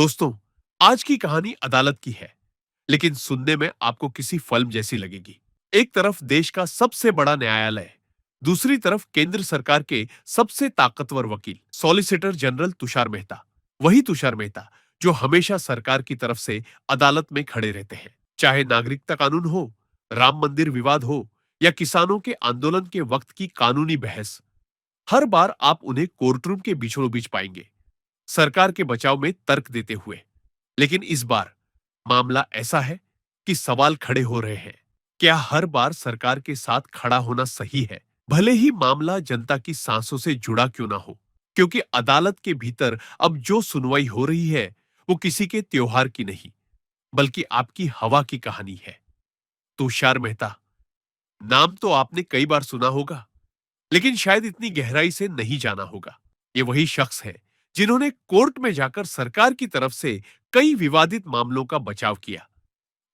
दोस्तों, आज की कहानी अदालत की है, लेकिन सुनने में आपको किसी फिल्म जैसी लगेगी। एक तरफ देश का सबसे बड़ा न्यायालय, दूसरी तरफ केंद्र सरकार के सबसे ताकतवर वकील, सॉलिसिटर जनरल तुषार मेहता। वही तुषार मेहता जो हमेशा सरकार की तरफ से अदालत में खड़े रहते हैं। चाहे नागरिकता कानून हो, राम मंदिर विवाद हो या किसानों के आंदोलन के वक्त की कानूनी बहस, हर बार आप उन्हें कोर्टरूम के बीचों बीच पाएंगे, सरकार के बचाव में तर्क देते हुए। लेकिन इस बार मामला ऐसा है कि सवाल खड़े हो रहे हैं। क्या हर बार सरकार के साथ खड़ा होना सही है, भले ही मामला जनता की सांसों से जुड़ा क्यों ना हो? क्योंकि अदालत के भीतर अब जो सुनवाई हो रही है, वो किसी के त्योहार की नहीं, बल्कि आपकी हवा की कहानी है। तुषार मेहता नाम तो आपने कई बार सुना होगा, लेकिन शायद इतनी गहराई से नहीं जाना होगा। ये वही शख्स है जिन्होंने कोर्ट में जाकर सरकार की तरफ से कई विवादित मामलों का बचाव किया।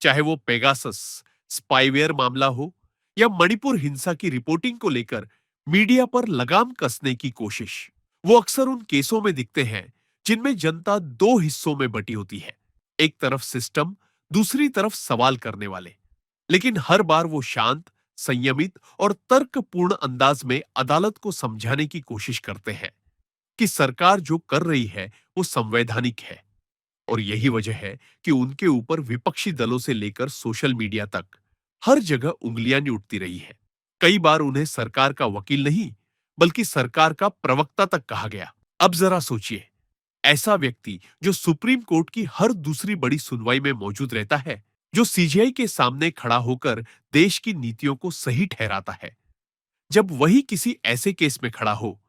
चाहे वो पेगासस स्पाईवेयर मामला हो या मणिपुर हिंसा की रिपोर्टिंग को लेकर मीडिया पर लगाम कसने की कोशिश। वो अक्सर उन केसों में दिखते हैं जिनमें जनता दो हिस्सों में बटी होती है, एक तरफ सिस्टम, दूसरी तरफ सवाल करने वाले। लेकिन हर बार वो शांत, संयमित और तर्कपूर्ण अंदाज में अदालत को समझाने की कोशिश करते हैं कि सरकार जो कर रही है वो संवैधानिक है। और यही वजह है कि उनके ऊपर विपक्षी दलों से लेकर सोशल मीडिया तक हर जगह उंगलियां नहीं उठती रही है। कई बार उन्हें सरकार का वकील नहीं, बल्कि सरकार का प्रवक्ता तक कहा गया। अब जरा सोचिए, ऐसा व्यक्ति जो सुप्रीम कोर्ट की हर दूसरी बड़ी सुनवाई में मौजूद रहता है, जो सीजीआई के सामने खड़ा होकर देश की नीतियों को सही ठहराता है, जब वही किसी ऐसे केस में खड़ा हो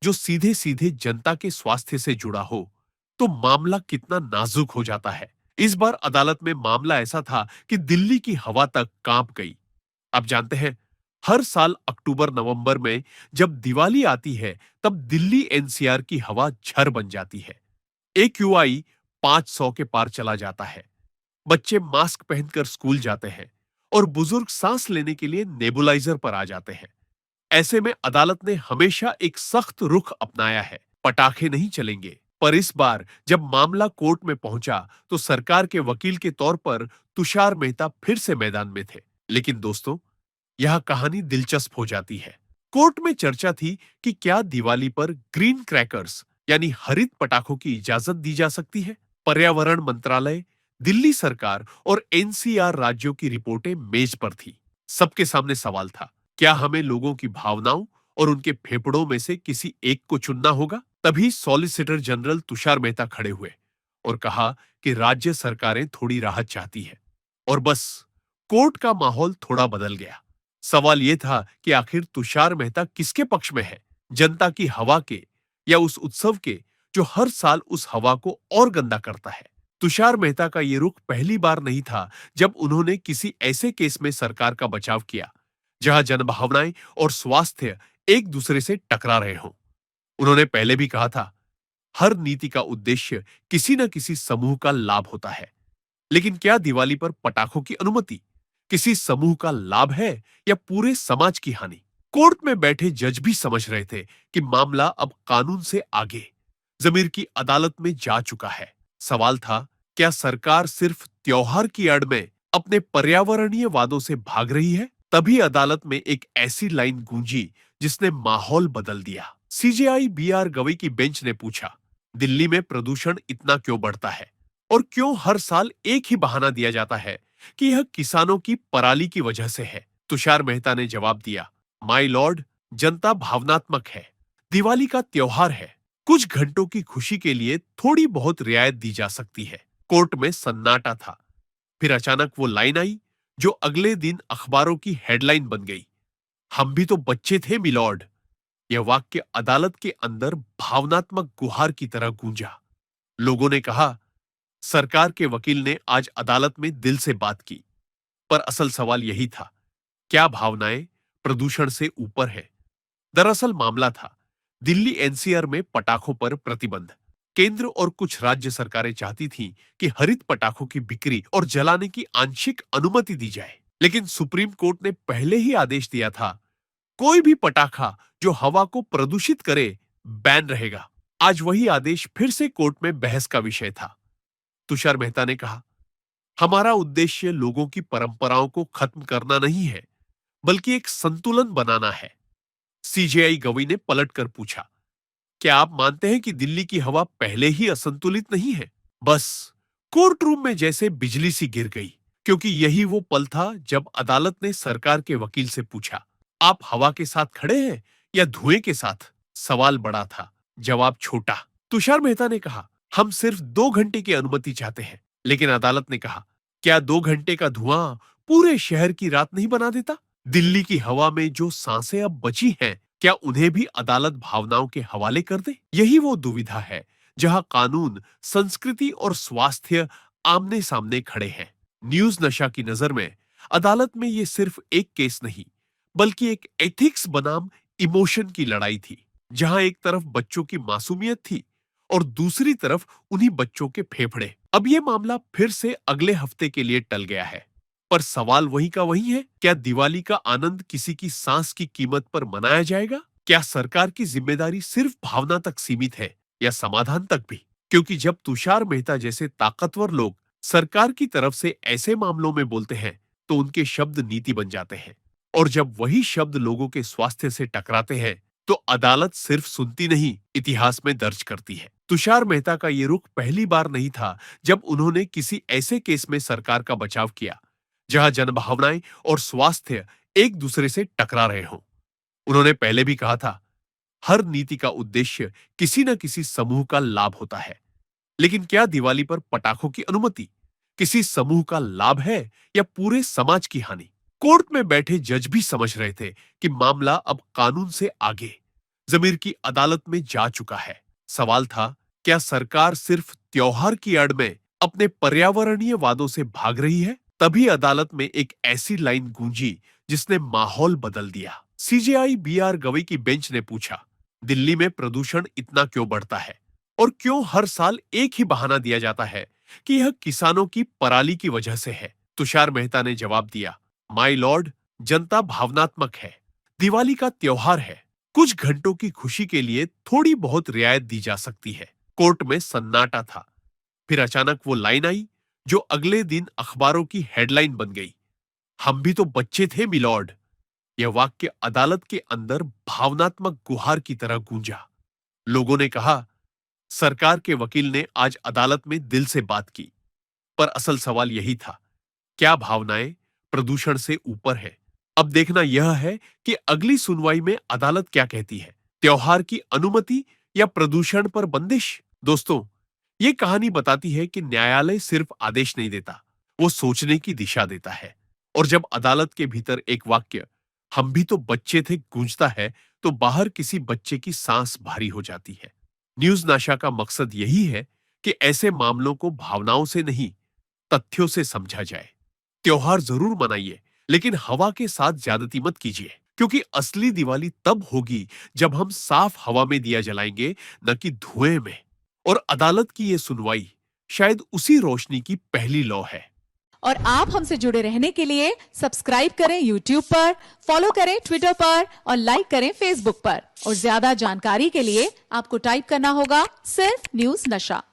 जो सीधे सीधे जनता के स्वास्थ्य से जुड़ा हो, तो मामला कितना नाजुक हो जाता है। इस बार अदालत में मामला ऐसा था कि दिल्ली की हवा तक कांप गई। आप जानते हैं, हर साल अक्टूबर नवंबर में जब दिवाली आती है, तब दिल्ली एनसीआर की हवा झर बन जाती है। एक्यूआई 500 के पार चला जाता है। बच्चे मास्क पहनकर स्कूल जाते हैं और बुजुर्ग सांस लेने के लिए नेबुलाइजर पर आ जाते हैं। ऐसे में अदालत ने हमेशा एक सख्त रुख अपनाया है, पटाखे नहीं चलेंगे। पर इस बार जब मामला कोर्ट में पहुंचा, तो सरकार के वकील के तौर पर तुषार मेहता फिर से मैदान में थे। लेकिन दोस्तों, यह कहानी दिलचस्प हो जाती है। कोर्ट में चर्चा थी कि क्या दिवाली पर ग्रीन क्रैकर्स यानी हरित पटाखों की इजाजत दी जा सकती है। पर्यावरण मंत्रालय, दिल्ली सरकार और एनसीआर राज्यों की रिपोर्टें मेज पर थी। सबके सामने सवाल था, क्या हमें लोगों की भावनाओं और उनके फेफड़ों में से किसी एक को चुनना होगा? तभी सॉलिसिटर जनरल तुषार मेहता खड़े हुए और कहा कि राज्य सरकारें थोड़ी राहत चाहती है। और बस, कोर्ट का माहौल थोड़ा बदल गया। सवाल यह था कि आखिर तुषार मेहता किसके पक्ष में है, जनता की हवा के या उस उत्सव के जो हर साल उस हवा को और गंदा करता है। तुषार मेहता का ये रुख पहली बार नहीं था जब उन्होंने किसी ऐसे केस में सरकार का बचाव किया जहां जनभावनाएं और स्वास्थ्य एक दूसरे से टकरा रहे हों। उन्होंने पहले भी कहा था, हर नीति का उद्देश्य किसी न किसी समूह का लाभ होता है। लेकिन क्या दिवाली पर पटाखों की अनुमति किसी समूह का लाभ है या पूरे समाज की हानि? कोर्ट में बैठे जज भी समझ रहे थे कि मामला अब कानून से आगे जमीर की अदालत में जा चुका है। सवाल था, क्या सरकार सिर्फ त्योहार की आड़ में अपने पर्यावरणीय वादों से भाग रही है? तभी अदालत में एक ऐसी लाइन गूंजी जिसने माहौल बदल दिया। सीजेआई बीआर गवई की बेंच ने पूछा, दिल्ली में प्रदूषण इतना क्यों बढ़ता है और क्यों हर साल एक ही बहाना दिया जाता है कि यह किसानों की पराली की वजह से है? तुषार मेहता ने जवाब दिया, माय लॉर्ड, जनता भावनात्मक है। दिवाली का त्योहार है। कुछ घंटों की खुशी के लिए थोड़ी बहुत रियायत दी जा सकती है। कोर्ट में सन्नाटा था। फिर अचानक वो लाइन आई जो अगले दिन अखबारों की हेडलाइन बन गई, हम भी तो बच्चे थे मिलॉर्ड। यह वाक्य अदालत के अंदर भावनात्मक गुहार की तरह गूंजा। लोगों ने कहा, सरकार के वकील ने आज अदालत में दिल से बात की। पर असल सवाल यही था, क्या भावनाएं प्रदूषण से ऊपर है? दरअसल मामला था दिल्ली एनसीआर में पटाखों पर प्रतिबंध। केंद्र और कुछ राज्य सरकारें चाहती थीं कि हरित पटाखों की बिक्री और जलाने की आंशिक अनुमति दी जाए। लेकिन सुप्रीम कोर्ट ने पहले ही आदेश दिया था, कोई भी पटाखा जो हवा को प्रदूषित करे बैन रहेगा। आज वही आदेश फिर से कोर्ट में बहस का विषय था। तुषार मेहता ने कहा, हमारा उद्देश्य लोगों की परंपराओं को खत्म करना नहीं है, बल्कि एक संतुलन बनाना है। सीजेआई गवई ने पलटकर पूछा, क्या आप मानते हैं कि दिल्ली की हवा पहले ही असंतुलित नहीं है? बस कोर्ट रूम में जैसे बिजली सी गिर गई, क्योंकि यही वो पल था जब अदालत ने सरकार के वकील से पूछा, आप हवा के साथ खड़े हैं या धुएं के साथ? सवाल बड़ा था, जवाब छोटा। तुषार मेहता ने कहा, हम सिर्फ 2 घंटे की अनुमति चाहते हैं। लेकिन अदालत ने कहा, क्या 2 घंटे का धुआं पूरे शहर की रात नहीं बना देता? दिल्ली की हवा में जो सांसें अब बची हैं, क्या उन्हें भी अदालत भावनाओं के हवाले कर दे? यही वो दुविधा है जहां कानून, संस्कृति और स्वास्थ्य आमने सामने खड़े हैं। न्यूज नशा की नजर में अदालत में ये सिर्फ एक केस नहीं, बल्कि एक एथिक्स बनाम इमोशन की लड़ाई थी, जहां एक तरफ बच्चों की मासूमियत थी और दूसरी तरफ उन्हीं बच्चों के फेफड़े। अब ये मामला फिर से अगले हफ्ते के लिए टल गया है, पर सवाल वही का वही है, क्या दिवाली का आनंद किसी की सांस की कीमत पर मनाया जाएगा? क्या सरकार की जिम्मेदारी सिर्फ भावना तक सीमित है या समाधान तक भी? क्योंकि जब तुषार मेहता जैसे ताकतवर लोग सरकार की तरफ से ऐसे मामलों में बोलते हैं, तो उनके शब्द नीति बन जाते हैं। और जब वही शब्द लोगों के स्वास्थ्य से टकराते हैं, तो अदालत सिर्फ सुनती नहीं, इतिहास में दर्ज करती है। तुषार मेहता का ये रुख पहली बार नहीं था जब उन्होंने किसी ऐसे केस में सरकार का बचाव किया, जहां जनभावनाएं और स्वास्थ्य एक दूसरे से टकरा रहे हों। उन्होंने पहले भी कहा था, हर नीति का उद्देश्य किसी न किसी समूह का लाभ होता है। लेकिन क्या दिवाली पर पटाखों की अनुमति किसी समूह का लाभ है या पूरे समाज की हानि? कोर्ट में बैठे जज भी समझ रहे थे कि मामला अब कानून से आगे जमीर की अदालत में जा चुका है। सवाल था, क्या सरकार सिर्फ त्योहार की आड़ में अपने पर्यावरणीय वादों से भाग रही है? तभी अदालत में एक ऐसी लाइन गूंजी जिसने माहौल बदल दिया। सीजेआई बीआर गवई की बेंच ने पूछा, दिल्ली में प्रदूषण इतना क्यों बढ़ता है और क्यों हर साल एक ही बहाना दिया जाता है कि यह किसानों की पराली की वजह से है? तुषार मेहता ने जवाब दिया, माय लॉर्ड, जनता भावनात्मक है। दिवाली का त्योहार है। कुछ घंटों की खुशी के लिए थोड़ी बहुत रियायत दी जा सकती है। कोर्ट में सन्नाटा था। फिर अचानक वो लाइन आई जो अगले दिन अखबारों की हेडलाइन बन गई, हम भी तो बच्चे थे मिलॉर्ड। यह वाक्य अदालत के अंदर भावनात्मक गुहार की तरह गूंजा। लोगों ने कहा, सरकार के वकील ने आज अदालत में दिल से बात की। पर असल सवाल यही था, क्या भावनाएं प्रदूषण से ऊपर है? अब देखना यह है कि अगली सुनवाई में अदालत क्या कहती है, त्योहार की अनुमति या प्रदूषण पर बंदिश? दोस्तों, यह कहानी बताती है कि न्यायालय सिर्फ आदेश नहीं देता, वो सोचने की दिशा देता है। और जब अदालत के भीतर एक वाक्य, हम भी तो बच्चे थे, गूंजता है, तो बाहर किसी बच्चे की सांस भारी हो जाती है। न्यूज नाशा का मकसद यही है कि ऐसे मामलों को भावनाओं से नहीं, तथ्यों से समझा जाए। त्योहार जरूर मनाइए, लेकिन हवा के साथ ज्यादती मत कीजिए, क्योंकि असली दिवाली तब होगी जब हम साफ हवा में दिया जलाएंगे, न कि धुएं में। और अदालत की यह सुनवाई शायद उसी रोशनी की पहली लौ है। और आप हमसे जुड़े रहने के लिए सब्सक्राइब करें YouTube पर, फॉलो करें Twitter पर और लाइक करें Facebook पर। और ज्यादा जानकारी के लिए आपको टाइप करना होगा सिर्फ न्यूज नशा।